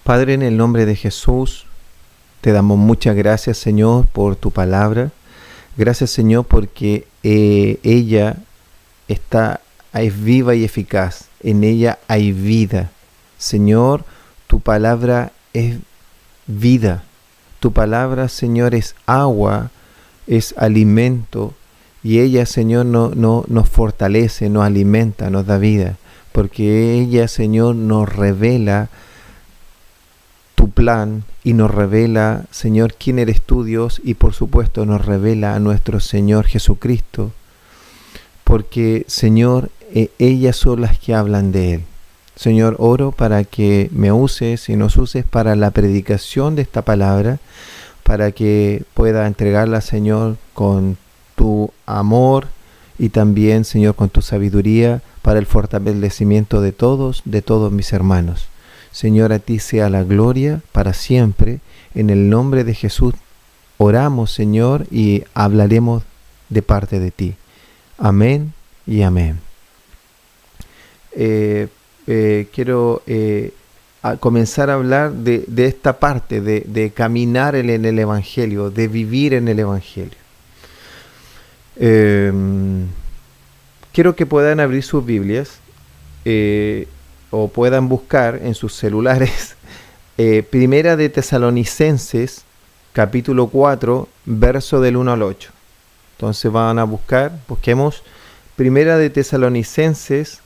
Padre, en el nombre de Jesús, te damos muchas gracias, Señor, por tu palabra. Gracias, Señor, porque ella es viva y eficaz. En ella hay vida. Señor, tu palabra es vida. Tu palabra, Señor, es agua, es alimento. Y ella, Señor, nos fortalece, nos alimenta, nos da vida. Porque ella, Señor, nos revela tu plan y nos revela, Señor, quién eres tú, Dios, y por supuesto nos revela a nuestro Señor Jesucristo, porque, Señor, ellas son las que hablan de Él. Señor, oro para que me uses y nos uses para la predicación de esta palabra, para que pueda entregarla, Señor, con tu amor y también, Señor, con tu sabiduría para el fortalecimiento de todos mis hermanos. Señor, a ti sea la gloria para siempre. En el nombre de Jesús oramos, Señor, y hablaremos de parte de ti. Amén y amén. Quiero comenzar a hablar de esta parte, de caminar en el Evangelio, de vivir en el Evangelio. Quiero que puedan abrir sus Biblias o puedan buscar en sus celulares Primera de Tesalonicenses, capítulo 4, verso del 1 al 8. Entonces busquemos Primera de Tesalonicenses,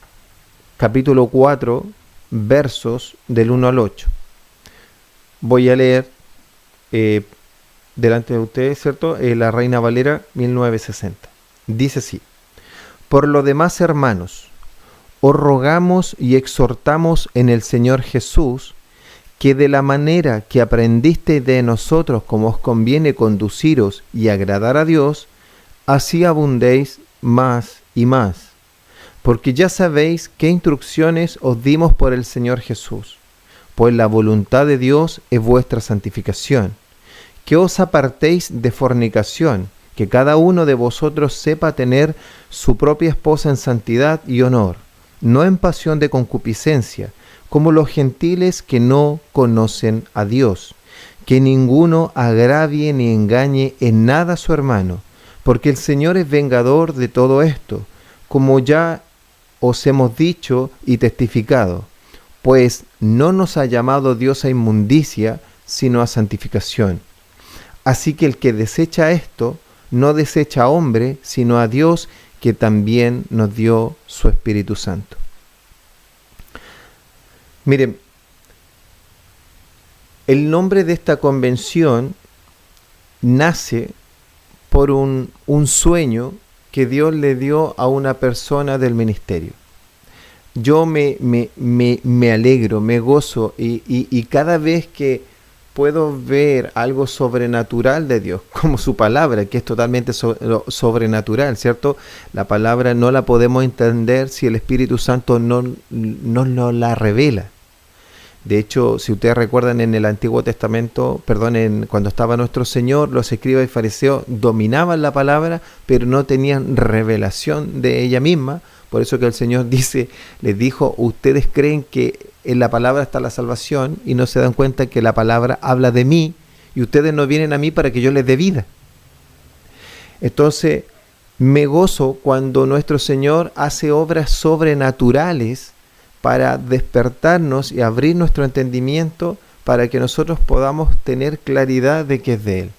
capítulo 4, versos del 1 al 8. Voy a leer delante de ustedes, ¿cierto? La Reina Valera 1960. Dice así: Por lo demás, hermanos, os rogamos y exhortamos en el Señor Jesús, que de la manera que aprendisteis de nosotros como os conviene conduciros y agradar a Dios, así abundéis más y más. Porque ya sabéis qué instrucciones os dimos por el Señor Jesús, pues la voluntad de Dios es vuestra santificación, que os apartéis de fornicación, que cada uno de vosotros sepa tener su propia esposa en santidad y honor, no en pasión de concupiscencia, como los gentiles que no conocen a Dios. Que ninguno agravie ni engañe en nada a su hermano, porque el Señor es vengador de todo esto, como ya os hemos dicho y testificado, pues no nos ha llamado Dios a inmundicia, sino a santificación. Así que el que desecha esto, no desecha a hombre, sino a Dios, que también nos dio su Espíritu Santo. Miren, el nombre de esta convención nace por un sueño que Dios le dio a una persona del ministerio. Yo me alegro, me gozo y cada vez que puedo ver algo sobrenatural de Dios, como su palabra, que es totalmente sobrenatural, ¿cierto? La palabra no la podemos entender si el Espíritu Santo no nos la revela. De hecho, si ustedes recuerdan en el Antiguo Testamento, cuando estaba nuestro Señor, los escribas y fariseos dominaban la palabra, pero no tenían revelación de ella misma. Por eso que el Señor les dijo, ustedes creen que en la palabra está la salvación y no se dan cuenta que la palabra habla de mí y ustedes no vienen a mí para que yo les dé vida. Entonces, me gozo cuando nuestro Señor hace obras sobrenaturales para despertarnos y abrir nuestro entendimiento para que nosotros podamos tener claridad de que es de Él.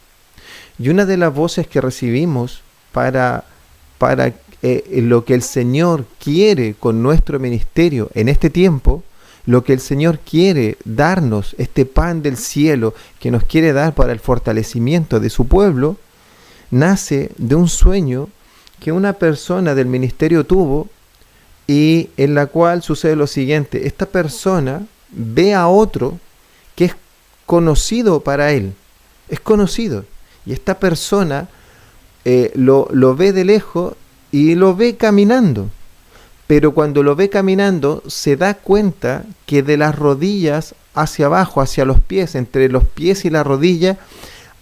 Y una de las voces que recibimos para lo que el Señor quiere con nuestro ministerio en este tiempo, lo que el Señor quiere darnos, este pan del cielo que nos quiere dar para el fortalecimiento de su pueblo, nace de un sueño que una persona del ministerio tuvo y en la cual sucede lo siguiente: esta persona ve a otro que es conocido para él, es conocido, y esta persona lo ve de lejos y lo ve caminando, pero cuando lo ve caminando se da cuenta que de las rodillas hacia abajo, hacia los pies, entre los pies y la rodilla,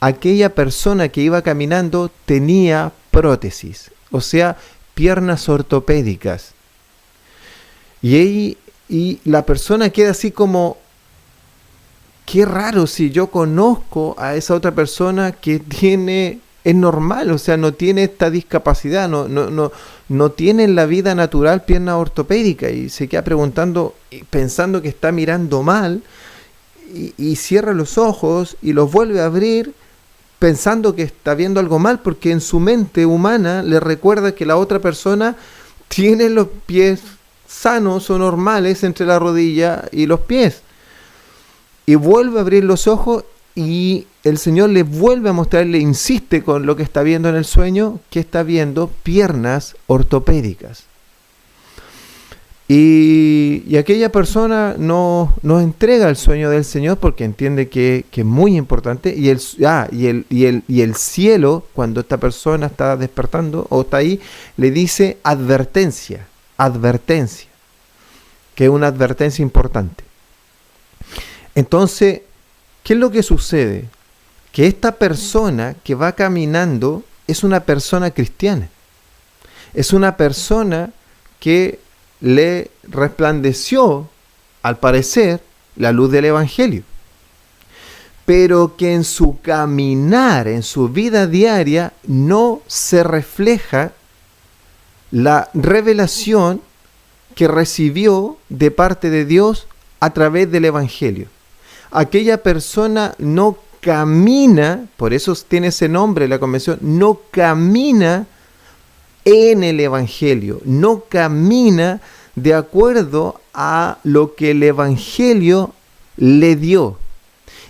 aquella persona que iba caminando tenía prótesis, o sea, piernas ortopédicas. Y la persona queda así como qué raro si yo conozco a esa otra persona que es normal, o sea, no tiene esta discapacidad, no tiene en la vida natural pierna ortopédica, y se queda preguntando, pensando que está mirando mal, y cierra los ojos y los vuelve a abrir pensando que está viendo algo mal, porque en su mente humana le recuerda que la otra persona tiene los pies sanos o normales entre la rodilla y los pies. Y vuelve a abrir los ojos y el Señor le vuelve a mostrar, le insiste con lo que está viendo en el sueño, que está viendo piernas ortopédicas. Y aquella persona nos entrega el sueño del Señor porque entiende que es muy importante. Y el cielo, cuando esta persona está despertando o está ahí, le dice advertencia, que es una advertencia importante. Entonces, ¿qué es lo que sucede? Que esta persona que va caminando es una persona cristiana. Es una persona que le resplandeció, al parecer, la luz del Evangelio. Pero que en su caminar, en su vida diaria, no se refleja la revelación que recibió de parte de Dios a través del Evangelio. Aquella persona no camina, por eso tiene ese nombre la convención, no camina en el Evangelio, no camina de acuerdo a lo que el Evangelio le dio.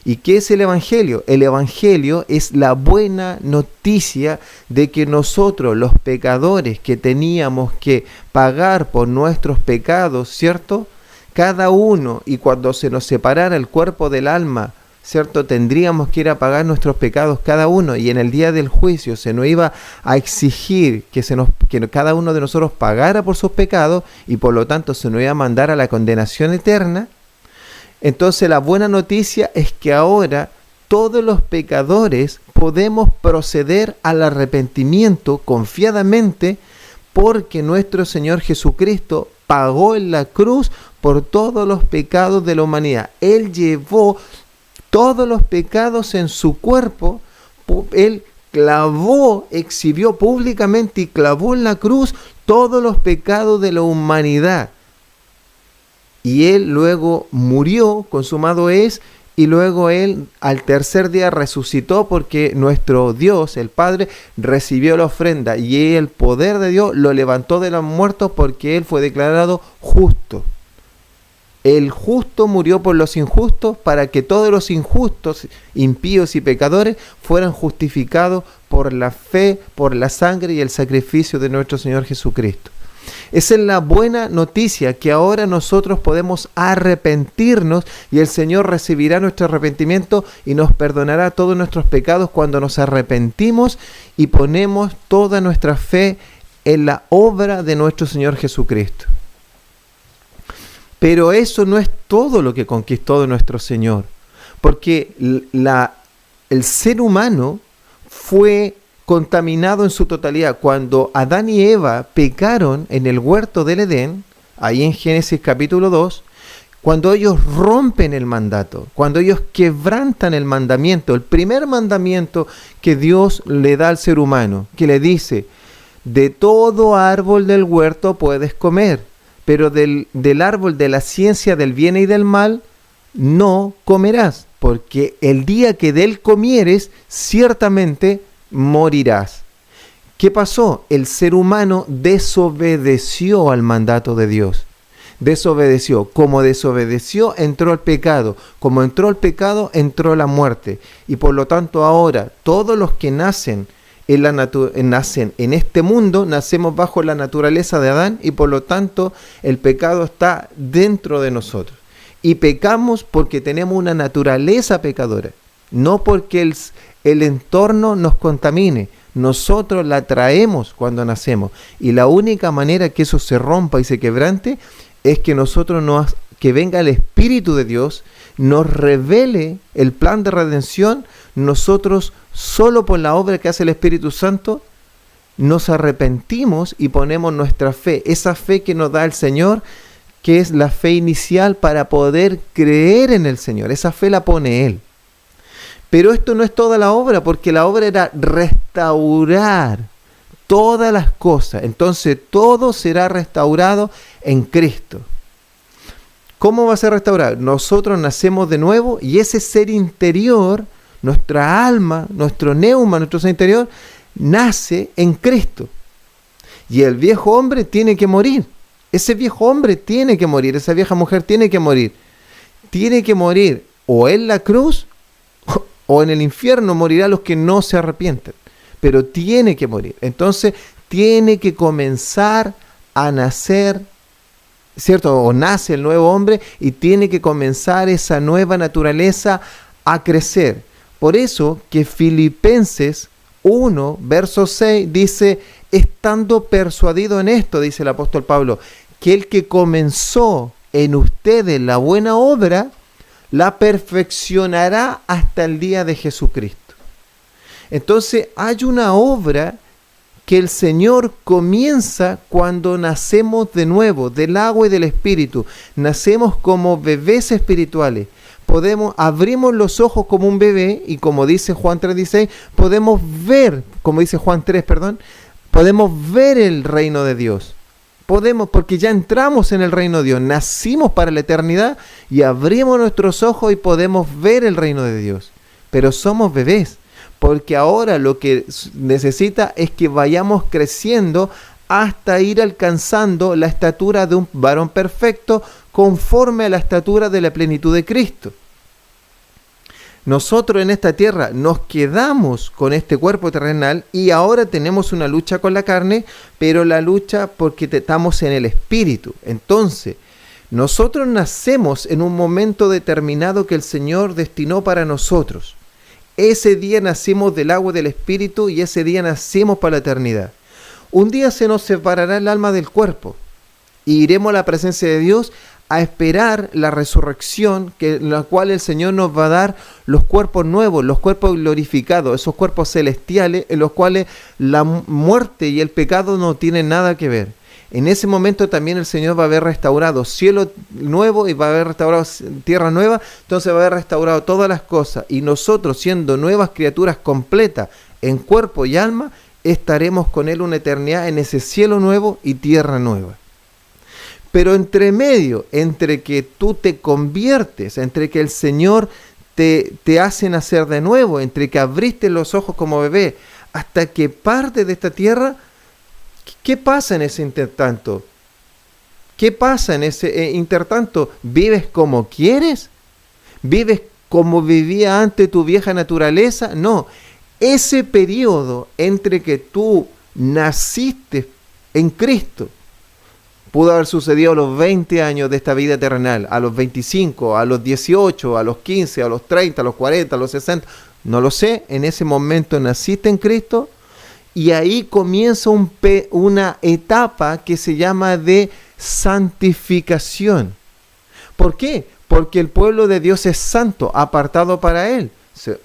¿Y qué es el Evangelio? El Evangelio es la buena noticia de que nosotros, los pecadores que teníamos que pagar por nuestros pecados, ¿cierto? Cada uno, y cuando se nos separara el cuerpo del alma, ¿cierto? Tendríamos que ir a pagar nuestros pecados cada uno, y en el día del juicio se nos iba a exigir que cada uno de nosotros pagara por sus pecados, y por lo tanto se nos iba a mandar a la condenación eterna. Entonces la buena noticia es que ahora todos los pecadores podemos proceder al arrepentimiento confiadamente, porque nuestro Señor Jesucristo pagó en la cruz por todos los pecados de la humanidad. Él llevó todos los pecados en su cuerpo. Él exhibió públicamente y clavó en la cruz todos los pecados de la humanidad. Y Él luego murió, consumado es, y luego Él al tercer día resucitó, porque nuestro Dios, el Padre, recibió la ofrenda, y el poder de Dios lo levantó de los muertos, porque Él fue declarado justo. El justo murió por los injustos, para que todos los injustos, impíos y pecadores fueran justificados por la fe, por la sangre y el sacrificio de nuestro Señor Jesucristo. Esa es la buena noticia, que ahora nosotros podemos arrepentirnos, y el Señor recibirá nuestro arrepentimiento y nos perdonará todos nuestros pecados cuando nos arrepentimos y ponemos toda nuestra fe en la obra de nuestro Señor Jesucristo. Pero eso no es todo lo que conquistó de nuestro Señor, porque el ser humano fue contaminado en su totalidad. Cuando Adán y Eva pecaron en el huerto del Edén, ahí en Génesis capítulo 2, cuando ellos rompen el mandato, cuando ellos quebrantan el mandamiento, el primer mandamiento que Dios le da al ser humano, que le dice: de todo árbol del huerto puedes comer, pero del árbol de la ciencia del bien y del mal no comerás, porque el día que de él comieres, ciertamente morirás. ¿Qué pasó? El ser humano desobedeció al mandato de Dios. Desobedeció. Como desobedeció, entró el pecado. Como entró el pecado, entró la muerte. Y por lo tanto ahora, todos los que nacen en este mundo, nacemos bajo la naturaleza de Adán, y por lo tanto el pecado está dentro de nosotros. Y pecamos porque tenemos una naturaleza pecadora, no porque el entorno nos contamine. Nosotros la traemos cuando nacemos, y la única manera que eso se rompa y se quebrante es que que venga el Espíritu de Dios, nos revele el plan de redención. Nosotros, solo por la obra que hace el Espíritu Santo, nos arrepentimos y ponemos nuestra fe, esa fe que nos da el Señor, que es la fe inicial para poder creer en el Señor. Esa fe la pone Él. Pero esto no es toda la obra, porque la obra era restaurar todas las cosas. Entonces todo será restaurado en Cristo. ¿Cómo va a ser restaurado? Nosotros nacemos de nuevo y ese ser interior, nuestra alma, nuestro neuma, nuestro ser interior, nace en Cristo. Y el viejo hombre tiene que morir. Ese viejo hombre tiene que morir. Esa vieja mujer tiene que morir. Tiene que morir o en la cruz o en el infierno morirá los que no se arrepienten. Pero tiene que morir. Entonces tiene que comenzar a nacer, ¿cierto? O nace el nuevo hombre y tiene que comenzar esa nueva naturaleza a crecer. Por eso que Filipenses 1, verso 6 dice, estando persuadido en esto, dice el apóstol Pablo, que el que comenzó en ustedes la buena obra, la perfeccionará hasta el día de Jesucristo. Entonces hay una obra que el Señor comienza cuando nacemos de nuevo, del agua y del Espíritu. Nacemos como bebés espirituales. Abrimos los ojos como un bebé y como dice Juan 3:16, podemos ver, como dice Juan 3, podemos ver el reino de Dios. Porque ya entramos en el reino de Dios, nacimos para la eternidad y abrimos nuestros ojos y podemos ver el reino de Dios. Pero somos bebés, porque ahora lo que necesita es que vayamos creciendo hasta ir alcanzando la estatura de un varón perfecto conforme a la estatura de la plenitud de Cristo. Nosotros en esta tierra nos quedamos con este cuerpo terrenal y ahora tenemos una lucha con la carne, pero la lucha porque estamos en el espíritu. Entonces, nosotros nacemos en un momento determinado que el Señor destinó para nosotros. Ese día nacimos del agua y del espíritu y ese día nacimos para la eternidad. Un día se nos separará el alma del cuerpo y iremos a la presencia de Dios a esperar la resurrección, en la cual el Señor nos va a dar los cuerpos nuevos, los cuerpos glorificados, esos cuerpos celestiales en los cuales la muerte y el pecado no tienen nada que ver. En ese momento también el Señor va a haber restaurado cielo nuevo y va a haber restaurado tierra nueva, entonces va a haber restaurado todas las cosas y nosotros, siendo nuevas criaturas completas en cuerpo y alma, estaremos con Él una eternidad en ese cielo nuevo y tierra nueva. Pero entre medio, entre que tú te conviertes, entre que el Señor te hace nacer de nuevo, entre que abriste los ojos como bebé, hasta que partes de esta tierra, ¿qué pasa en ese intertanto? ¿Qué pasa en ese intertanto? ¿Vives como quieres? ¿Vives como vivía antes tu vieja naturaleza? No, ese periodo entre que tú naciste en Cristo, pudo haber sucedido a los 20 años de esta vida terrenal, a los 25, a los 18, a los 15, a los 30, a los 40, a los 60, no lo sé, en ese momento naciste en Cristo y ahí comienza una etapa que se llama de santificación. ¿Por qué? Porque el pueblo de Dios es santo, apartado para Él.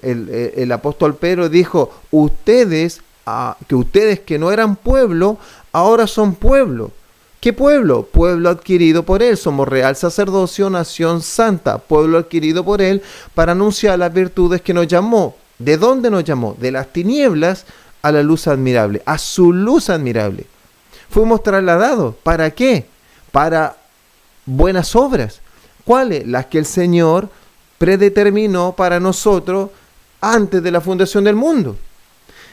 El apóstol Pedro dijo, ustedes que no eran pueblo, ahora son pueblo. ¿Qué pueblo? Pueblo adquirido por Él. Somos real sacerdocio, nación santa. Pueblo adquirido por Él para anunciar las virtudes que nos llamó. ¿De dónde nos llamó? De las tinieblas a la luz admirable, a su luz admirable. Fuimos trasladados. ¿Para qué? Para buenas obras. ¿Cuáles? Las que el Señor predeterminó para nosotros antes de la fundación del mundo.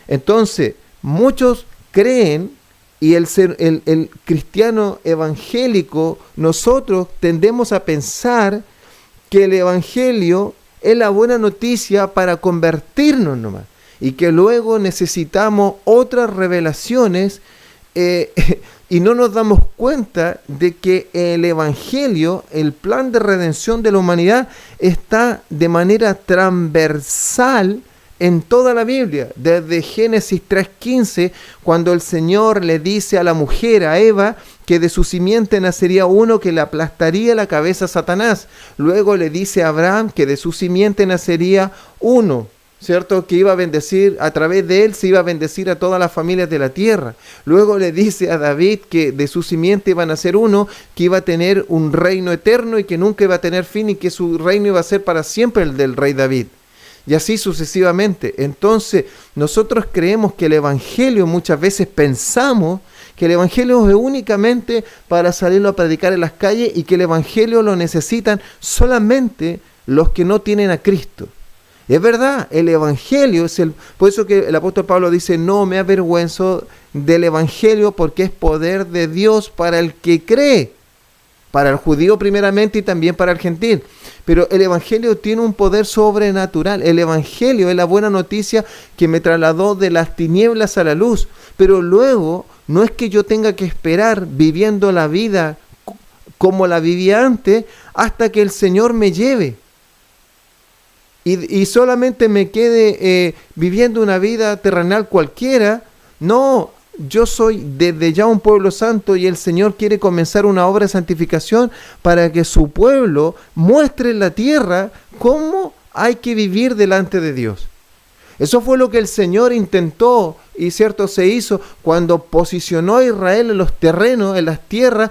Entonces, muchos creen, y el cristiano evangélico, nosotros tendemos a pensar que el evangelio es la buena noticia para convertirnos nomás, y que luego necesitamos otras revelaciones, y no nos damos cuenta de que el evangelio, el plan de redención de la humanidad, está de manera transversal en toda la Biblia, desde Génesis 3:15, cuando el Señor le dice a la mujer, a Eva, que de su simiente nacería uno que le aplastaría la cabeza a Satanás. Luego le dice a Abraham que de su simiente nacería uno ¿cierto? Que iba a bendecir, a través de él se iba a bendecir a todas las familias de la tierra. Luego le dice a David que de su simiente iban a ser uno, que iba a tener un reino eterno y que nunca iba a tener fin y que su reino iba a ser para siempre el del rey David. Y así sucesivamente. Entonces, nosotros creemos que el Evangelio, muchas veces pensamos que el Evangelio es únicamente para salirlo a predicar en las calles y que el Evangelio lo necesitan solamente los que no tienen a Cristo. Es verdad, el Evangelio es por eso que el apóstol Pablo dice, no me avergüenzo del Evangelio porque es poder de Dios para el que cree, para el judío primeramente y también para el gentil. Pero el Evangelio tiene un poder sobrenatural. El Evangelio es la buena noticia que me trasladó de las tinieblas a la luz. Pero luego no es que yo tenga que esperar viviendo la vida como la vivía antes hasta que el Señor me lleve. Y solamente me quede viviendo una vida terrenal cualquiera. No, yo soy desde ya un pueblo santo y el Señor quiere comenzar una obra de santificación para que su pueblo muestre en la tierra cómo hay que vivir delante de Dios. Eso fue lo que el Señor intentó y cierto se hizo cuando posicionó a Israel en los terrenos, en las tierras,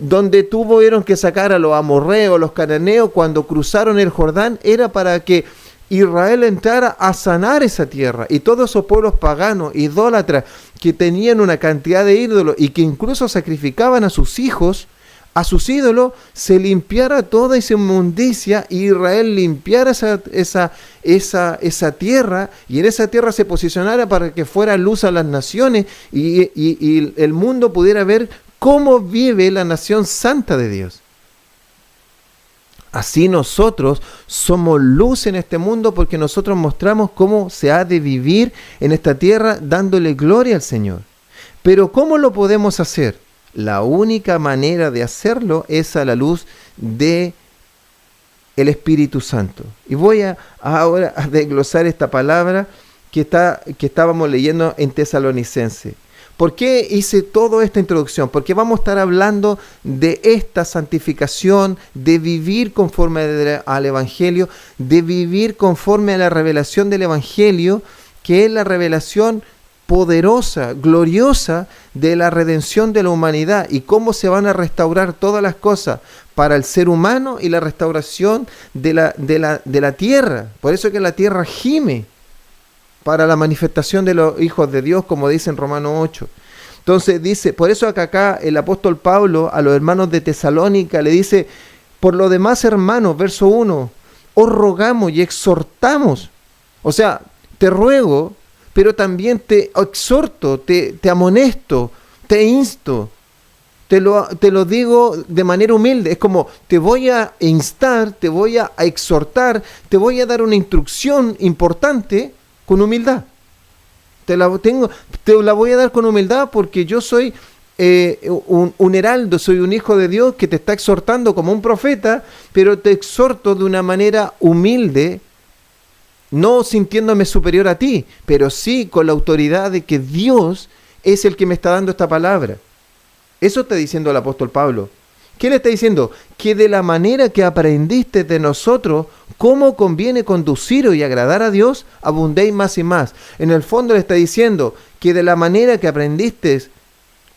donde tuvieron que sacar a los amorreos, los cananeos, cuando cruzaron el Jordán, era para que Israel entrara a sanar esa tierra. Y todos esos pueblos paganos, idólatras, que tenían una cantidad de ídolos y que incluso sacrificaban a sus hijos, a sus ídolos, se limpiara toda esa inmundicia y Israel limpiara esa tierra y en esa tierra se posicionara para que fuera luz a las naciones y el mundo pudiera ver cómo vive la nación santa de Dios. Así nosotros somos luz en este mundo porque nosotros mostramos cómo se ha de vivir en esta tierra dándole gloria al Señor. Pero ¿cómo lo podemos hacer? La única manera de hacerlo es a la luz de el Espíritu Santo. Y voy ahora a desglosar esta palabra que estábamos leyendo en Tesalonicenses. ¿Por qué hice toda esta introducción? Porque vamos a estar hablando de esta santificación, de vivir conforme al Evangelio, de vivir conforme a la revelación del Evangelio, que es la revelación poderosa, gloriosa de la redención de la humanidad y cómo se van a restaurar todas las cosas para el ser humano y la restauración de la tierra. Por eso que la tierra gime para la manifestación de los hijos de Dios, como dice en Romanos 8. Entonces dice, por eso acá el apóstol Pablo a los hermanos de Tesalónica le dice, por lo demás hermanos, verso 1, os rogamos y exhortamos, o sea, te ruego, pero también te exhorto, te amonesto, te insto, te lo digo de manera humilde, es como te voy a instar, te voy a exhortar, te voy a dar una instrucción importante, con humildad. Te la voy a dar con humildad porque yo soy un heraldo, soy un hijo de Dios que te está exhortando como un profeta, pero te exhorto de una manera humilde, no sintiéndome superior a ti, pero sí con la autoridad de que Dios es el que me está dando esta palabra. Eso está diciendo el apóstol Pablo. ¿Qué le está diciendo? Que de la manera que aprendiste de nosotros, cómo conviene conduciros y agradar a Dios, abundéis más y más. En el fondo le está diciendo que de la manera que aprendiste,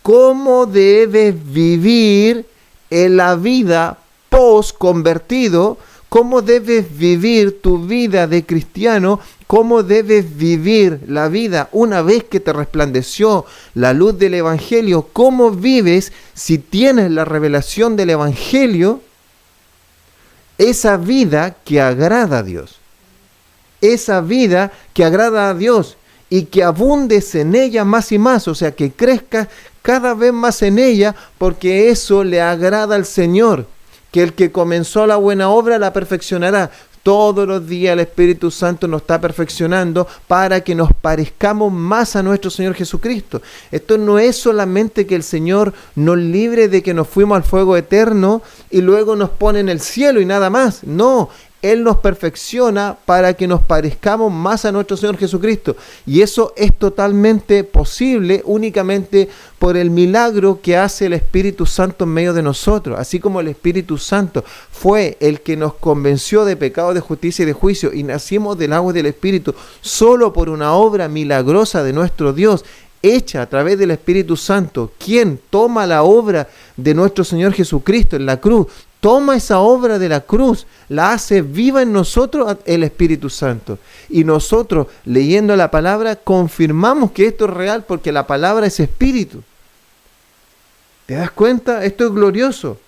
cómo debes vivir en la vida post-convertido, cómo debes vivir tu vida de cristiano, cómo debes vivir la vida una vez que te resplandeció la luz del Evangelio, cómo vives si tienes la revelación del Evangelio, esa vida que agrada a Dios, esa vida que agrada a Dios y que abundes en ella más y más, o sea, que crezcas cada vez más en ella porque eso le agrada al Señor, que el que comenzó la buena obra la perfeccionará. Todos los días el Espíritu Santo nos está perfeccionando para que nos parezcamos más a nuestro Señor Jesucristo. Esto no es solamente que el Señor nos libre de que nos fuimos al fuego eterno y luego nos pone en el cielo y nada más. No, Él nos perfecciona para que nos parezcamos más a nuestro Señor Jesucristo. Y eso es totalmente posible únicamente por el milagro que hace el Espíritu Santo en medio de nosotros. Así como el Espíritu Santo fue el que nos convenció de pecado, de justicia y de juicio, y nacimos del agua y del Espíritu solo por una obra milagrosa de nuestro Dios, hecha a través del Espíritu Santo, quien toma la obra de nuestro Señor Jesucristo en la cruz, toma esa obra de la cruz, la hace viva en nosotros el Espíritu Santo. Y nosotros, leyendo la palabra, confirmamos que esto es real porque la palabra es Espíritu. ¿Te das cuenta? Esto es glorioso.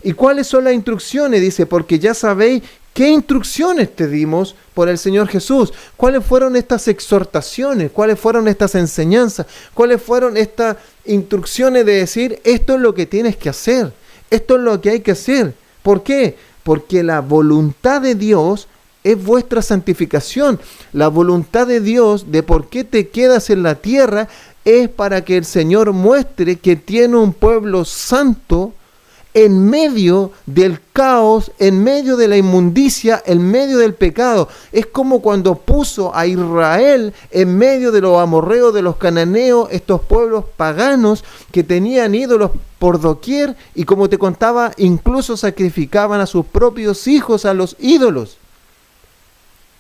¿Y cuáles son las instrucciones? Dice, porque ya sabéis qué instrucciones te dimos por el Señor Jesús. ¿Cuáles fueron estas exhortaciones? ¿Cuáles fueron estas enseñanzas? ¿Cuáles fueron estas instrucciones de decir, esto es lo que tienes que hacer? Esto es lo que hay que hacer. ¿Por qué? Porque la voluntad de Dios es vuestra santificación. La voluntad de Dios de por qué te quedas en la tierra es para que el Señor muestre que tiene un pueblo santo en medio del caos, en medio de la inmundicia, en medio del pecado. Es como cuando puso a Israel en medio de los amorreos, de los cananeos, estos pueblos paganos que tenían ídolos por doquier y, como te contaba, incluso sacrificaban a sus propios hijos a los ídolos.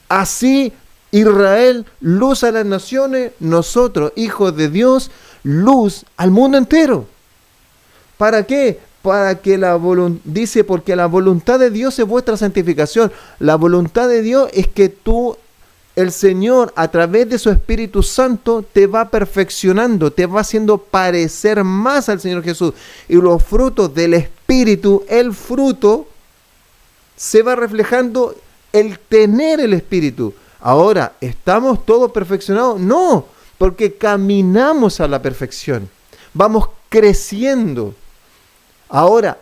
Así Israel, luz a las naciones, nosotros, hijos de Dios, luz al mundo entero. ¿Para qué? Para que dice, porque la voluntad de Dios es vuestra santificación. La voluntad de Dios es que tú, el Señor, a través de su Espíritu Santo, te va perfeccionando, te va haciendo parecer más al Señor Jesús. Y los frutos del Espíritu, el fruto, se va reflejando el tener el Espíritu. Ahora, ¿estamos todos perfeccionados? No, porque caminamos a la perfección. Vamos creciendo. Ahora,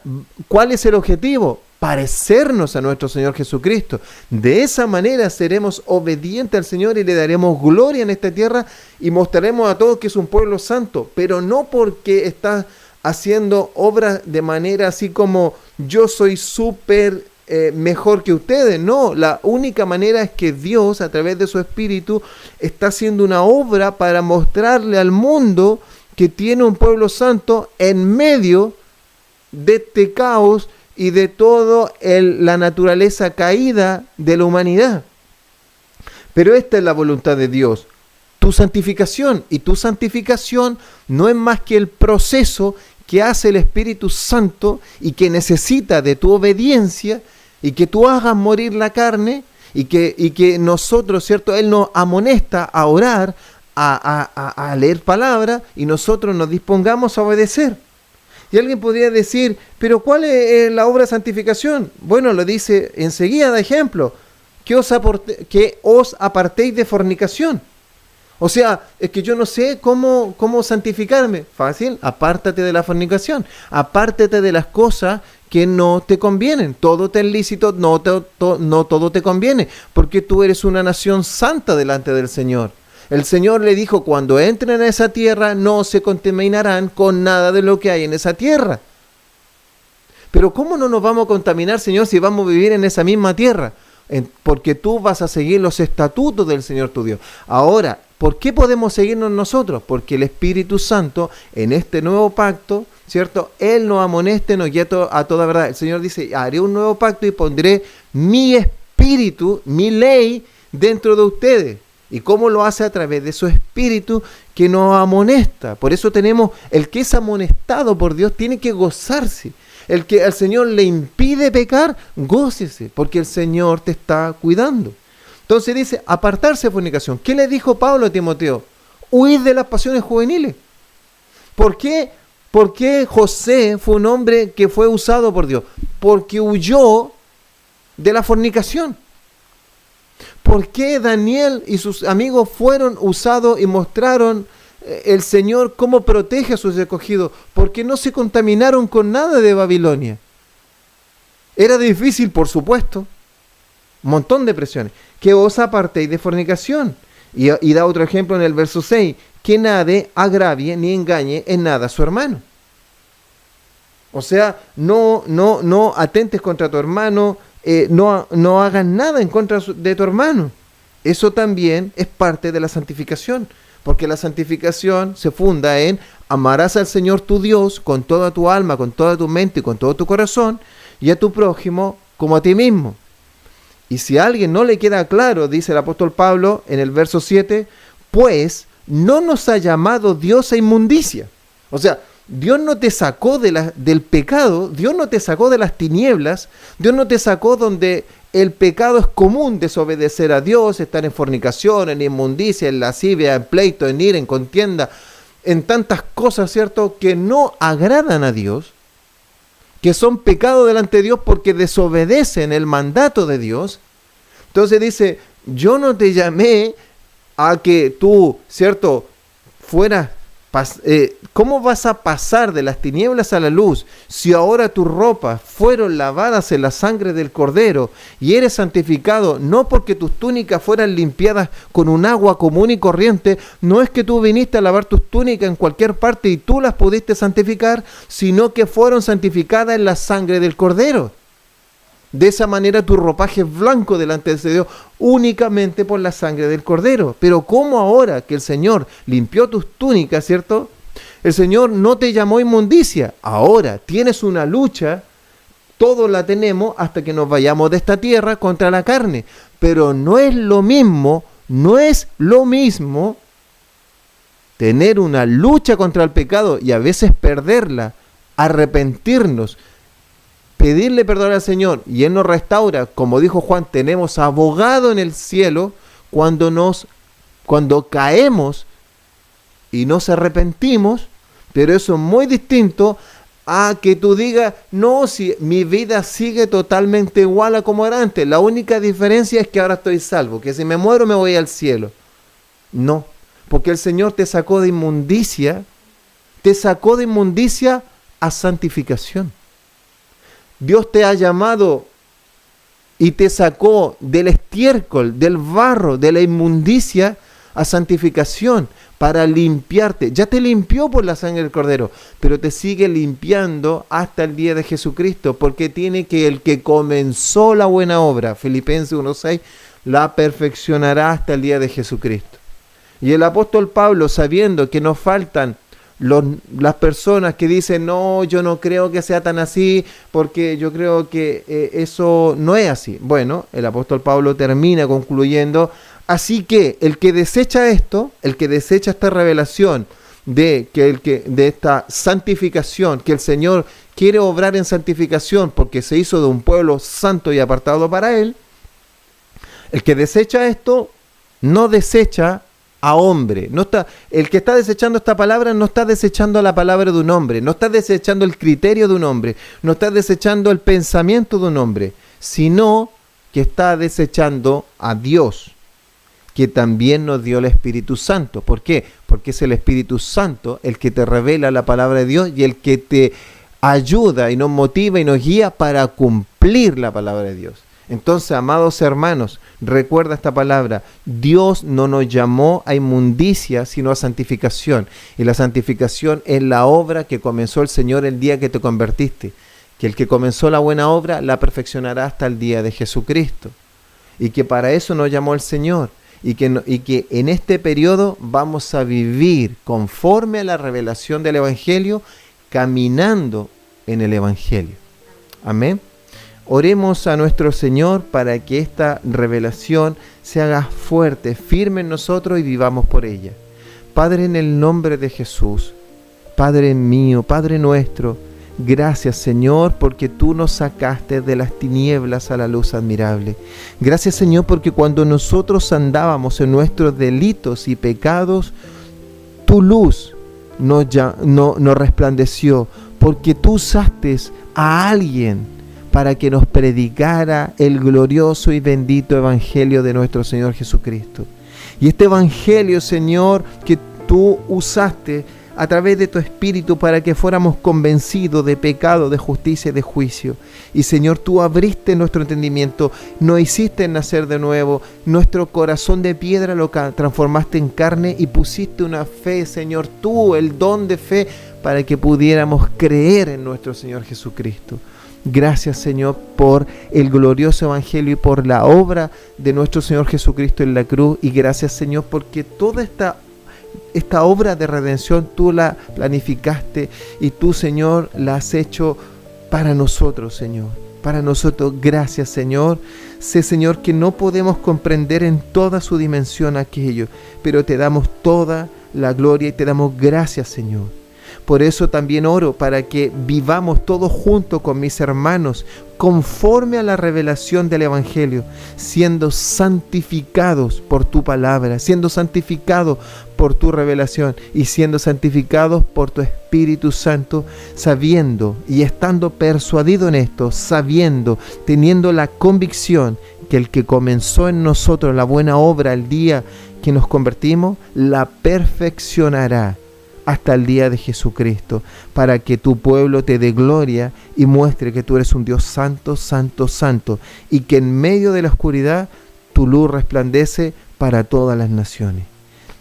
¿cuál es el objetivo? Parecernos a nuestro Señor Jesucristo. De esa manera seremos obedientes al Señor y le daremos gloria en esta tierra y mostraremos a todos que es un pueblo santo, pero no porque está haciendo obras de manera así como yo soy súper mejor que ustedes. No, la única manera es que Dios, a través de su Espíritu, está haciendo una obra para mostrarle al mundo que tiene un pueblo santo en medio de este caos y de toda la naturaleza caída de la humanidad. Pero esta es la voluntad de Dios, tu santificación. Y tu santificación no es más que el proceso que hace el Espíritu Santo y que necesita de tu obediencia y que tú hagas morir la carne y que nosotros, ¿cierto? Él nos amonesta a orar, a leer palabra y nosotros nos dispongamos a obedecer. Y alguien podría decir, pero ¿cuál es la obra de santificación? Bueno, lo dice enseguida, da ejemplo, que os apartéis de fornicación. O sea, es que yo no sé cómo santificarme. Fácil, apártate de la fornicación, apártate de las cosas que no te convienen. Todo te es lícito, no todo te conviene, porque tú eres una nación santa delante del Señor. El Señor le dijo, cuando entren a esa tierra, no se contaminarán con nada de lo que hay en esa tierra. Pero ¿cómo no nos vamos a contaminar, Señor, si vamos a vivir en esa misma tierra? Porque tú vas a seguir los estatutos del Señor tu Dios. Ahora, ¿por qué podemos seguirnos nosotros? Porque el Espíritu Santo, en este nuevo pacto, ¿cierto? Él nos amonesta, nos guía a toda verdad. El Señor dice, haré un nuevo pacto y pondré mi espíritu, mi ley, dentro de ustedes. ¿Y cómo lo hace? A través de su Espíritu que nos amonesta. Por eso tenemos, el que es amonestado por Dios tiene que gozarse. El que al Señor le impide pecar, gócese, porque el Señor te está cuidando. Entonces dice, apartarse de fornicación. ¿Qué le dijo Pablo a Timoteo? Huid de las pasiones juveniles. ¿Por qué? Porque José fue un hombre que fue usado por Dios. Porque huyó de la fornicación. ¿Por qué Daniel y sus amigos fueron usados y mostraron el Señor cómo protege a sus escogidos? Porque no se contaminaron con nada de Babilonia. Era difícil, por supuesto, un montón de presiones. Que os apartéis de fornicación. Y da otro ejemplo en el verso 6. Que nadie agravie ni engañe en nada a su hermano. O sea, no atentes contra tu hermano, no hagas nada en contra de tu hermano. Eso también es parte de la santificación, porque la santificación se funda en amarás al Señor tu Dios con toda tu alma, con toda tu mente y con todo tu corazón, y a tu prójimo como a ti mismo. Y si a alguien no le queda claro, dice el apóstol Pablo en el verso 7, pues no nos ha llamado Dios a inmundicia. O sea, Dios no te sacó del pecado, Dios no te sacó de las tinieblas, Dios no te sacó donde el pecado es común, desobedecer a Dios, estar en fornicación, en inmundicia, en lascivia, en pleito, en ira, en contienda, en tantas cosas, ¿cierto?, que no agradan a Dios, que son pecado delante de Dios porque desobedecen el mandato de Dios. Entonces dice, yo no te llamé a que tú, ¿cierto?, fueras... ¿Cómo vas a pasar de las tinieblas a la luz si ahora tus ropas fueron lavadas en la sangre del Cordero y eres santificado? No porque tus túnicas fueran limpiadas con un agua común y corriente, no es que tú viniste a lavar tus túnicas en cualquier parte y tú las pudiste santificar, sino que fueron santificadas en la sangre del Cordero. De esa manera tu ropaje es blanco delante de Dios únicamente por la sangre del Cordero. Pero ¿cómo ahora que el Señor limpió tus túnicas, ¿cierto? El Señor no te llamó inmundicia. Ahora tienes una lucha, todos la tenemos hasta que nos vayamos de esta tierra contra la carne. Pero no es lo mismo tener una lucha contra el pecado y a veces perderla, arrepentirnos, pedirle perdón al Señor y Él nos restaura. Como dijo Juan, tenemos abogado en el cielo cuando caemos y nos arrepentimos, pero eso es muy distinto a que tú digas, no, si mi vida sigue totalmente igual a como era antes, la única diferencia es que ahora estoy salvo, que si me muero me voy al cielo. No, porque el Señor te sacó de inmundicia a santificación. Dios te ha llamado y te sacó del estiércol, del barro, de la inmundicia a santificación para limpiarte. Ya te limpió por la sangre del Cordero, pero te sigue limpiando hasta el día de Jesucristo, porque tiene que el que comenzó la buena obra, Filipenses 1:6, la perfeccionará hasta el día de Jesucristo. Y el apóstol Pablo, sabiendo que nos faltan las personas que dicen, no, yo no creo que sea tan así, porque yo creo que eso no es así. Bueno, el apóstol Pablo termina concluyendo, así que el que desecha esto, el que desecha esta revelación de esta santificación, que el Señor quiere obrar en santificación porque se hizo de un pueblo santo y apartado para Él, el que desecha esto no desecha a hombre. El que está desechando esta palabra no está desechando la palabra de un hombre, no está desechando el criterio de un hombre, no está desechando el pensamiento de un hombre, sino que está desechando a Dios, que también nos dio el Espíritu Santo. ¿Por qué? Porque es el Espíritu Santo el que te revela la palabra de Dios y el que te ayuda y nos motiva y nos guía para cumplir la palabra de Dios. Entonces, amados hermanos, recuerda esta palabra. Dios no nos llamó a inmundicia, sino a santificación. Y la santificación es la obra que comenzó el Señor el día que te convertiste. Que el que comenzó la buena obra la perfeccionará hasta el día de Jesucristo. Y que para eso nos llamó el Señor. Y que en este periodo vamos a vivir conforme a la revelación del Evangelio, caminando en el Evangelio. Amén. Oremos a nuestro Señor para que esta revelación se haga fuerte, firme en nosotros y vivamos por ella. Padre, en el nombre de Jesús, Padre mío, Padre nuestro, gracias Señor porque tú nos sacaste de las tinieblas a la luz admirable. Gracias Señor porque cuando nosotros andábamos en nuestros delitos y pecados, tu luz nos resplandeció, porque tú usaste a alguien para que nos predicara el glorioso y bendito Evangelio de nuestro Señor Jesucristo. Y este Evangelio, Señor, que tú usaste a través de tu Espíritu para que fuéramos convencidos de pecado, de justicia y de juicio. Y Señor, tú abriste nuestro entendimiento, nos hiciste nacer de nuevo, nuestro corazón de piedra lo transformaste en carne y pusiste una fe, Señor, tú, el don de fe, para que pudiéramos creer en nuestro Señor Jesucristo. Gracias, Señor, por el glorioso Evangelio y por la obra de nuestro Señor Jesucristo en la cruz. Y gracias, Señor, porque toda esta obra de redención tú la planificaste y tú, Señor, la has hecho para nosotros, Señor. Para nosotros, gracias, Señor. Sé, Señor, que no podemos comprender en toda su dimensión aquello, pero te damos toda la gloria y te damos gracias, Señor. Por eso también oro para que vivamos todos juntos con mis hermanos, conforme a la revelación del Evangelio, siendo santificados por tu palabra, siendo santificados por tu revelación y siendo santificados por tu Espíritu Santo, sabiendo y estando persuadido en esto, sabiendo, teniendo la convicción que el que comenzó en nosotros la buena obra el día que nos convertimos, la perfeccionará hasta el día de Jesucristo, para que tu pueblo te dé gloria y muestre que tú eres un Dios santo, santo, santo, y que en medio de la oscuridad tu luz resplandece para todas las naciones.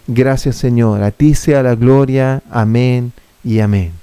Gracias, Señor, a ti sea la gloria, amén y amén.